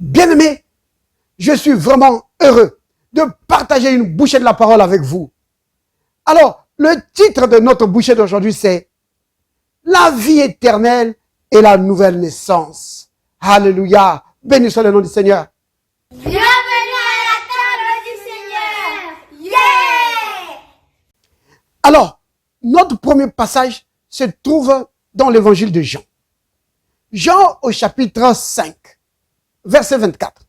Bien-aimés, je suis vraiment heureux de partager une bouchée de la parole avec vous. Alors, le titre de notre bouchée d'aujourd'hui, c'est « La vie éternelle et la nouvelle naissance ». Alléluia. Béni soit le nom du Seigneur. Bienvenue à la table du Seigneur. Yeah! Alors, notre premier passage se trouve dans l'évangile de Jean. Jean au chapitre 5, verset 24.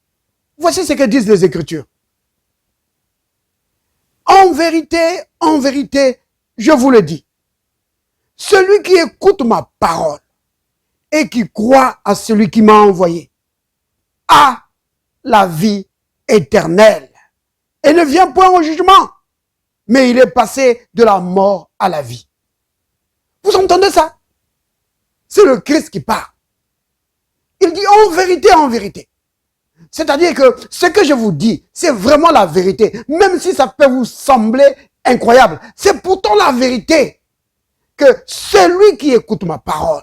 Voici ce que disent les Écritures. En vérité, je vous le dis, celui qui écoute ma parole et qui croit à celui qui m'a envoyé a la vie éternelle et ne vient point au jugement, mais il est passé de la mort à la vie. Vous entendez ça? C'est le Christ qui parle. Il dit en vérité. C'est-à-dire que ce que je vous dis, c'est vraiment la vérité. Même si ça peut vous sembler incroyable, c'est pourtant la vérité. Que celui qui écoute ma parole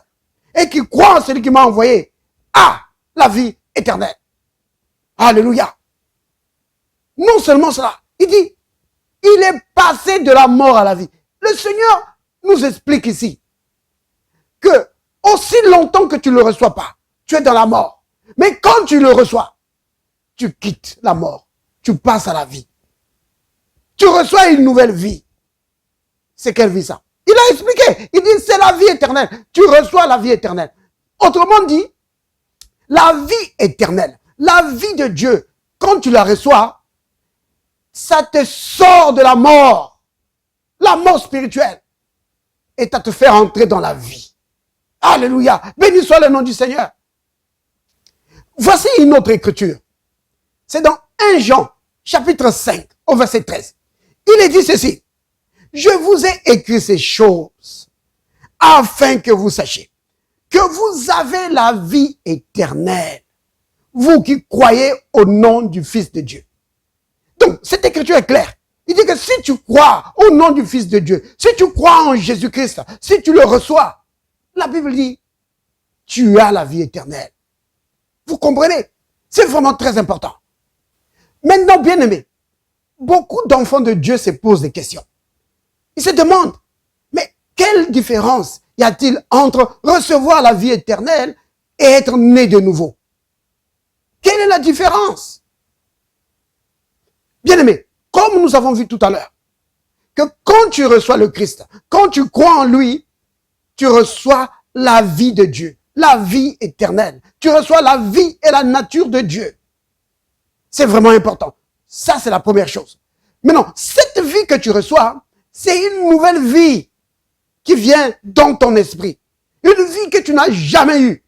et qui croit en celui qui m'a envoyé a la vie éternelle. Alléluia. Non seulement cela, il dit, il est passé de la mort à la vie. Le Seigneur nous explique ici que aussi longtemps que tu ne le reçois pas, tu es dans la mort. Mais quand tu le reçois, tu quittes la mort, tu passes à la vie. Tu reçois une nouvelle vie. C'est quelle vie ça? Il a expliqué, il dit c'est la vie éternelle. Tu reçois la vie éternelle. Autrement dit, la vie éternelle, la vie de Dieu, quand tu la reçois, ça te sort de la mort spirituelle, et ça te fait entrer dans la vie. Alléluia, béni soit le nom du Seigneur. Voici une autre écriture. C'est dans 1 Jean, chapitre 5, au verset 13. Il est dit ceci. Je vous ai écrit ces choses afin que vous sachiez que vous avez la vie éternelle, vous qui croyez au nom du Fils de Dieu. Donc, cette écriture est claire. Il dit que si tu crois au nom du Fils de Dieu, si tu crois en Jésus-Christ, si tu le reçois, la Bible dit, tu as la vie éternelle. Vous comprenez? C'est vraiment très important. Maintenant, bien aimé, beaucoup d'enfants de Dieu se posent des questions. Ils se demandent, mais quelle différence y a-t-il entre recevoir la vie éternelle et être né de nouveau? Quelle est la différence? Bien aimé, comme nous avons vu tout à l'heure, que quand tu reçois le Christ, quand tu crois en lui, tu reçois la vie de Dieu, la vie éternelle. Tu reçois la vie et la nature de Dieu. C'est vraiment important. Ça, c'est la première chose. Maintenant, cette vie que tu reçois, c'est une nouvelle vie qui vient dans ton esprit. Une vie que tu n'as jamais eue.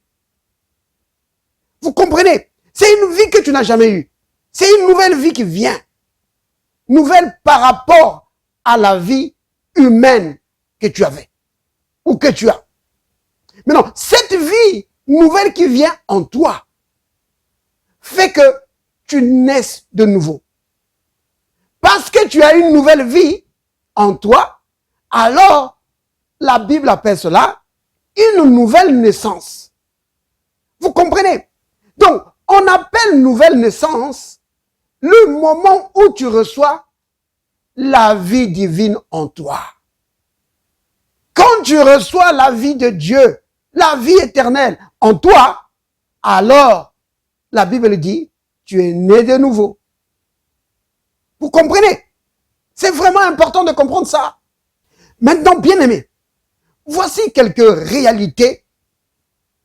Vous comprenez? C'est une vie que tu n'as jamais eue. C'est une nouvelle vie qui vient. Nouvelle par rapport à la vie humaine que tu avais ou que tu as. Maintenant, cette vie nouvelle qui vient en toi fait que tu naisses de nouveau. Parce que tu as une nouvelle vie en toi, alors la Bible appelle cela une nouvelle naissance. Vous comprenez? Donc, on appelle nouvelle naissance le moment où tu reçois la vie divine en toi. Quand tu reçois la vie de Dieu, la vie éternelle en toi, alors la Bible dit, tu es né de nouveau. Vous comprenez? C'est vraiment important de comprendre ça. Maintenant, bien aimé, voici quelques réalités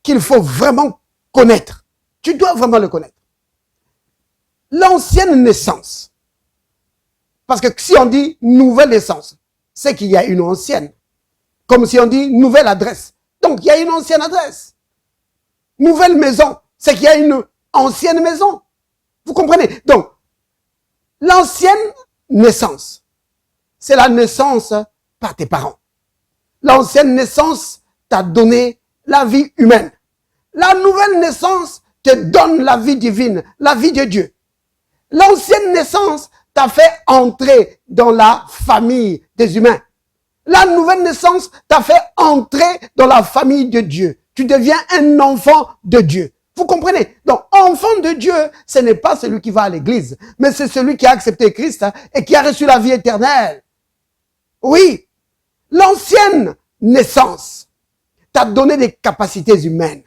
qu'il faut vraiment connaître. Tu dois vraiment le connaître. L'ancienne naissance. Parce que si on dit nouvelle naissance, c'est qu'il y a une ancienne. Comme si on dit nouvelle adresse. Donc, il y a une ancienne adresse. Nouvelle maison, c'est qu'il y a une ancienne maison. Vous comprenez? Donc, l'ancienne naissance, c'est la naissance par tes parents. L'ancienne naissance t'a donné la vie humaine. La nouvelle naissance te donne la vie divine, la vie de Dieu. L'ancienne naissance t'a fait entrer dans la famille des humains. La nouvelle naissance t'a fait entrer dans la famille de Dieu. Tu deviens un enfant de Dieu. Vous comprenez? Donc, enfant de Dieu, ce n'est pas celui qui va à l'église, mais c'est celui qui a accepté Christ et qui a reçu la vie éternelle. Oui, l'ancienne naissance t'a donné des capacités humaines.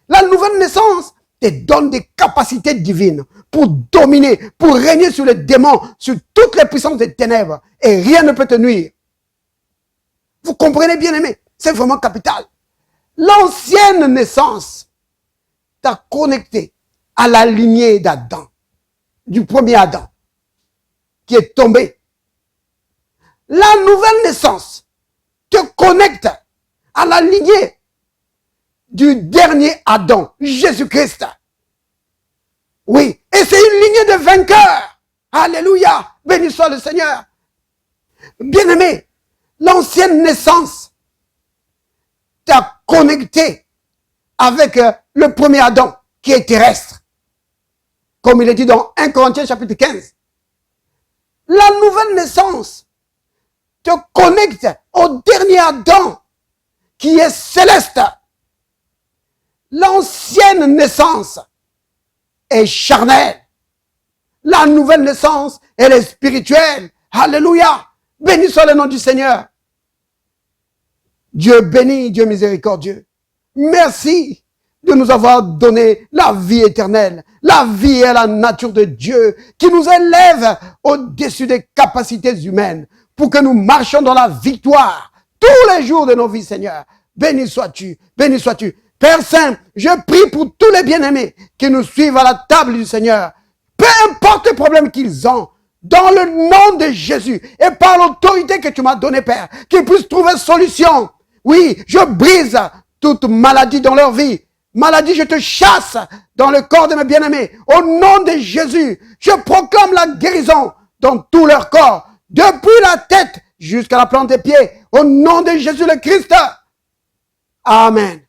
La nouvelle naissance te donne des capacités divines pour dominer, pour régner sur les démons, sur toutes les puissances des ténèbres, et rien ne peut te nuire. Vous comprenez, bien aimé? C'est vraiment capital. L'ancienne naissance t'a connecté à la lignée d'Adam, du premier Adam, qui est tombé. La nouvelle naissance te connecte à la lignée du dernier Adam, Jésus-Christ. Oui, et c'est une lignée de vainqueurs. Alléluia, béni soit le Seigneur. Bien-aimé, l'ancienne naissance t'a connecté avec le premier Adam qui est terrestre. Comme il est dit dans 1 Corinthiens chapitre 15. La nouvelle naissance te connecte au dernier Adam qui est céleste. L'ancienne naissance est charnelle. La nouvelle naissance, elle est spirituelle. Alléluia. Béni soit le nom du Seigneur. Dieu béni, Dieu miséricordieux. Merci de nous avoir donné la vie éternelle. La vie est la nature de Dieu qui nous élève au-dessus des capacités humaines pour que nous marchions dans la victoire tous les jours de nos vies, Seigneur. Béni sois-tu, béni sois-tu. Père Saint, je prie pour tous les bien-aimés qui nous suivent à la table du Seigneur. Peu importe le problème qu'ils ont, dans le nom de Jésus et par l'autorité que tu m'as donnée, Père, qu'ils puissent trouver solution. Oui, je brise toute maladie dans leur vie. Maladie, je te chasse dans le corps de mes bien-aimés. Au nom de Jésus, je proclame la guérison dans tout leur corps, depuis la tête jusqu'à la plante des pieds. Au nom de Jésus le Christ. Amen.